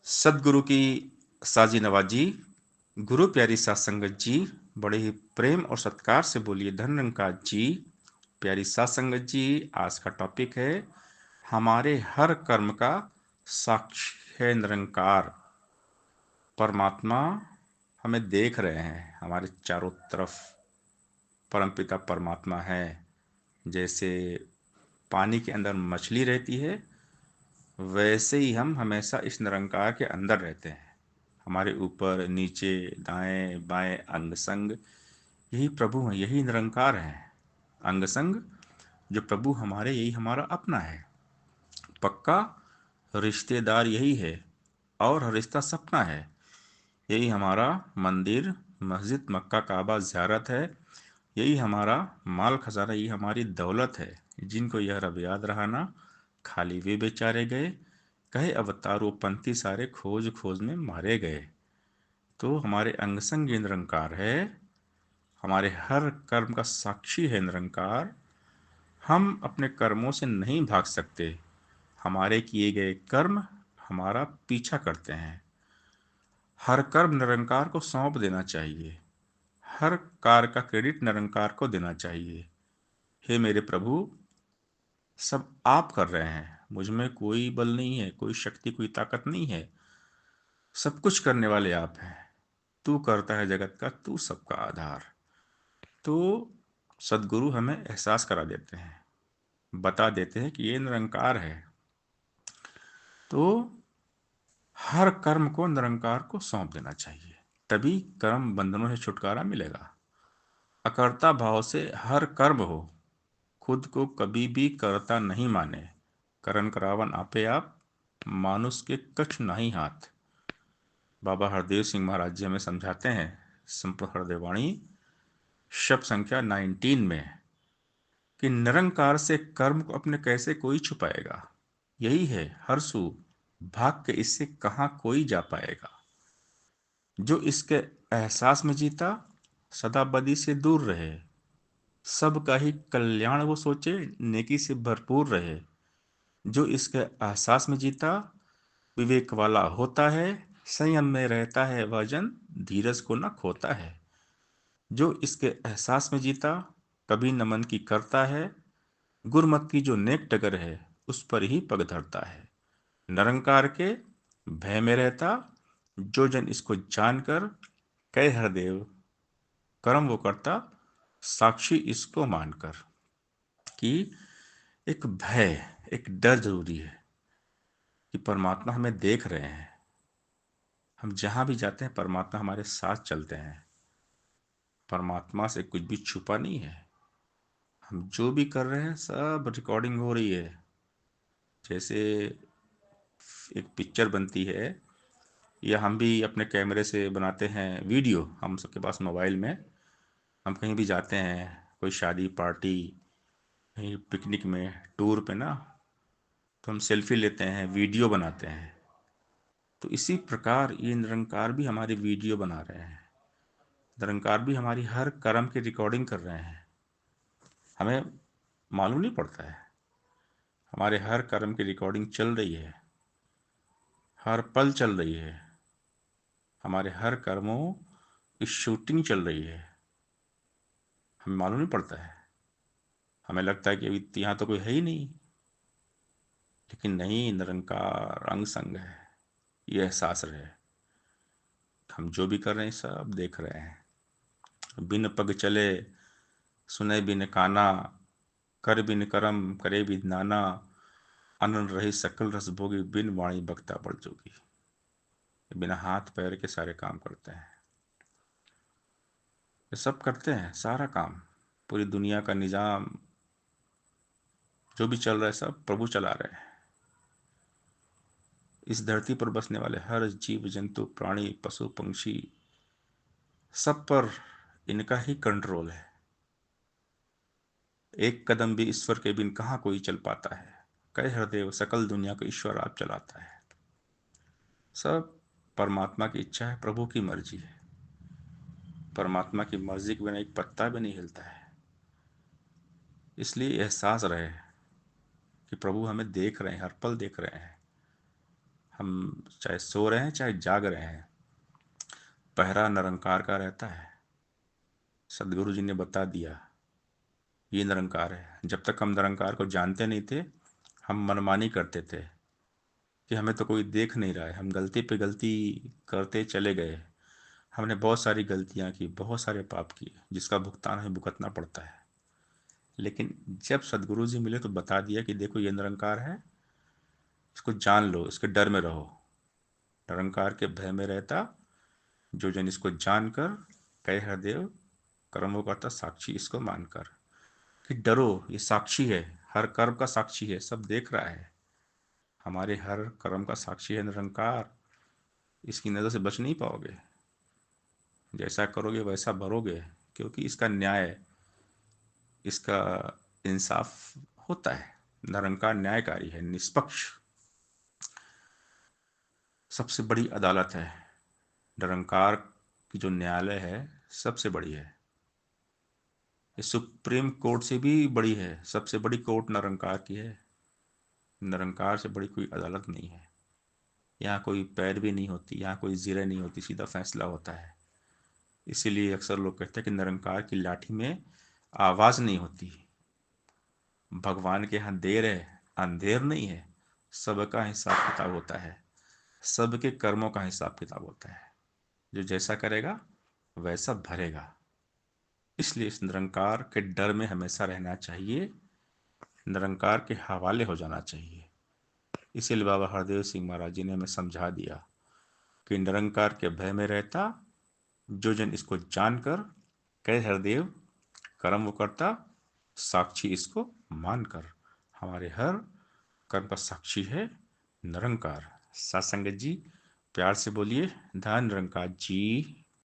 सदगुरु की साजी नवाजी, गुरु प्यारी सात संगत जी, बड़े ही प्रेम और सत्कार से बोलिए धन निरंकार जी। प्यारी सात संगत जी, आज का टॉपिक है हमारे हर कर्म का साक्षी है निरंकार। परमात्मा हमें देख रहे हैं, हमारे चारों तरफ परमपिता परमात्मा है। जैसे पानी के अंदर मछली रहती है, वैसे ही हम हमेशा इस निरंकार के अंदर रहते हैं। हमारे ऊपर नीचे दाएं बाएं अंग संग यही प्रभु हैं, यही निरंकार हैं। अंग संग जो प्रभु हमारे, यही हमारा अपना है। पक्का रिश्तेदार यही है और रिश्ता सपना है। यही हमारा मंदिर मस्जिद मक्का काबा ज़ियारत है। यही हमारा माल खजाना, यही हमारी दौलत है। जिनको यह रब याद रहा ना, खाली वे बेचारे गए, कहे अवतारो पंथी सारे खोज खोज में मारे गए। तो हमारे अंग संग ये निरंकार है, हमारे हर कर्म का साक्षी है निरंकार। हम अपने कर्मों से नहीं भाग सकते, हमारे किए गए कर्म हमारा पीछा करते हैं। हर कर्म निरंकार को सौंप देना चाहिए, हर कार्य का क्रेडिट निरंकार को देना चाहिए। हे मेरे प्रभु, सब आप कर रहे हैं, मुझ में कोई बल नहीं है, कोई शक्ति कोई ताकत नहीं है। सब कुछ करने वाले आप हैं। तू करता है जगत का, तू सबका आधार। तो सदगुरु हमें एहसास करा देते हैं, बता देते हैं कि ये निरंकार है। तो हर कर्म को निरंकार को सौंप देना चाहिए, तभी कर्म बंधनों से छुटकारा मिलेगा। अकर्ता भाव से हर कर्म हो, खुद को कभी भी कर्ता नहीं माने। करन करावन आपे आप, मानुष के कछ नहीं हाथ। बाबा हरदेव सिंह महाराज जी हमें समझाते हैं संपूर्ण हृदयवाणी शब्द संख्या 19 में कि निरंकार से कर्म को अपने कैसे कोई छुपाएगा। यही है हरसु, भाग के इससे कहां कोई जा पाएगा। जो इसके एहसास में जीता, सदा बदी से दूर रहे। सबका ही कल्याण वो सोचे, नेकी से भरपूर रहे। जो इसके एहसास में जीता, विवेक वाला होता है। संयम में रहता है वह जन, धीरज को न खोता है। जो इसके एहसास में जीता, कभी न मन की करता है। गुरमत की जो नेक टगर है, उस पर ही पग धरता है। निरंकार के भय में रहता, जो जन इसको जानकर कह हरदेव, कर्म वो करता साक्षी इसको मानकर। कि एक भय, एक डर जरूरी है कि परमात्मा हमें देख रहे हैं। हम जहां भी जाते हैं परमात्मा हमारे साथ चलते हैं। परमात्मा से कुछ भी छुपा नहीं है। हम जो भी कर रहे हैं सब रिकॉर्डिंग हो रही है। जैसे एक पिक्चर बनती है, या हम भी अपने कैमरे से बनाते हैं वीडियो, हम सबके पास मोबाइल में। हम कहीं भी जाते हैं, कोई शादी पार्टी, कहीं पिकनिक में, टूर पे ना, तो हम सेल्फी लेते हैं, वीडियो बनाते हैं। तो इसी प्रकार ये निरंकार भी हमारी वीडियो बना रहे हैं। निरंकार भी हमारी हर कर्म की रिकॉर्डिंग कर रहे हैं। हमें मालूम नहीं पड़ता है, हमारे हर कर्म की रिकॉर्डिंग चल रही है, हर पल चल रही है। हमारे हर कर्मों की शूटिंग चल रही है, हमें मालूम नहीं पड़ता है। हमें लगता है कि अभी यहाँ तो कोई है ही नहीं, लेकिन नहीं, निरंकार अंग संग है। ये एहसास रहे, हम जो भी कर रहे हैं सब देख रहे हैं। बिन पग चले सुने बिन काना, कर बिन करम करे बिन नाना। अनन रही सकल रस भोगी, बिन वाणी बक्ता बढ़ जोगी। बिना हाथ पैर के सारे काम करते हैं, ये सब करते हैं सारा काम। पूरी दुनिया का निजाम जो भी चल रहा है सब प्रभु चला रहे हैं। इस धरती पर बसने वाले हर जीव जंतु प्राणी पशु पंक्षी, सब पर इनका ही कंट्रोल है। एक कदम भी ईश्वर के बिन कहाँ कोई चल पाता है। कहे हरदेव सकल दुनिया को ईश्वर आप चलाता है। सब परमात्मा की इच्छा है, प्रभु की मर्जी है। परमात्मा की मर्जी के बिना एक पत्ता भी नहीं हिलता है। इसलिए एहसास रहे कि प्रभु हमें देख रहे हैं, हर पल देख रहे हैं। हम चाहे सो रहे हैं चाहे जाग रहे हैं, पहरा निरंकार का रहता है। सदगुरु जी ने बता दिया ये निरंकार है। जब तक हम निरंकार को जानते नहीं थे, हम मनमानी करते थे कि हमें तो कोई देख नहीं रहा है, हम गलती पे गलती करते चले गए। हमने बहुत सारी गलतियां की, बहुत सारे पाप किए, जिसका भुगतान हमें भुगतना पड़ता है। लेकिन जब सदगुरु जी मिले तो बता दिया कि देखो ये निरंकार है, इसको जान लो, इसके डर में रहो। निरंकार के भय में रहता जो जन इसको जानकर कहे हरदेव कर्मों करता साक्षी इसको मानकर। कि डरो, ये साक्षी है, हर कर्म का साक्षी है, सब देख रहा है। हमारे हर कर्म का साक्षी है निरंकार। इसकी नज़र से बच नहीं पाओगे, जैसा करोगे वैसा भरोगे, क्योंकि इसका न्याय, इसका इंसाफ होता है। निरंकार न्यायकारी है, निष्पक्ष, सबसे बड़ी अदालत है। निरंकार की जो न्यायालय है सबसे बड़ी है, ये सुप्रीम कोर्ट से भी बड़ी है। सबसे बड़ी कोर्ट निरंकार की है। निरंकार से बड़ी कोई अदालत नहीं है। यहाँ कोई पैरवी नहीं होती, यहाँ कोई जीरे नहीं होती, सीधा फैसला होता है। इसीलिए अक्सर लोग कहते हैं कि निरंकार की लाठी में आवाज नहीं होती। भगवान के यहाँ देर है, अंधेर नहीं है। सबका हिसाब किताब होता है, सबके कर्मों का हिसाब किताब होता है। जो जैसा करेगा वैसा भरेगा। इसलिए इस निरंकार के डर में हमेशा रहना चाहिए, निरंकार के हवाले हो जाना चाहिए। इसीलिए बाबा हरदेव सिंह महाराज जी ने हमें समझा दिया कि निरंकार के भय में रहता जो जन इसको जानकर कहे हरदेव कर्म वो करता साक्षी इसको मानकर। हमारे हर कर्म का साक्षी है निरंकार। सात संगत जी, प्यार से बोलिए धन निरंकार जी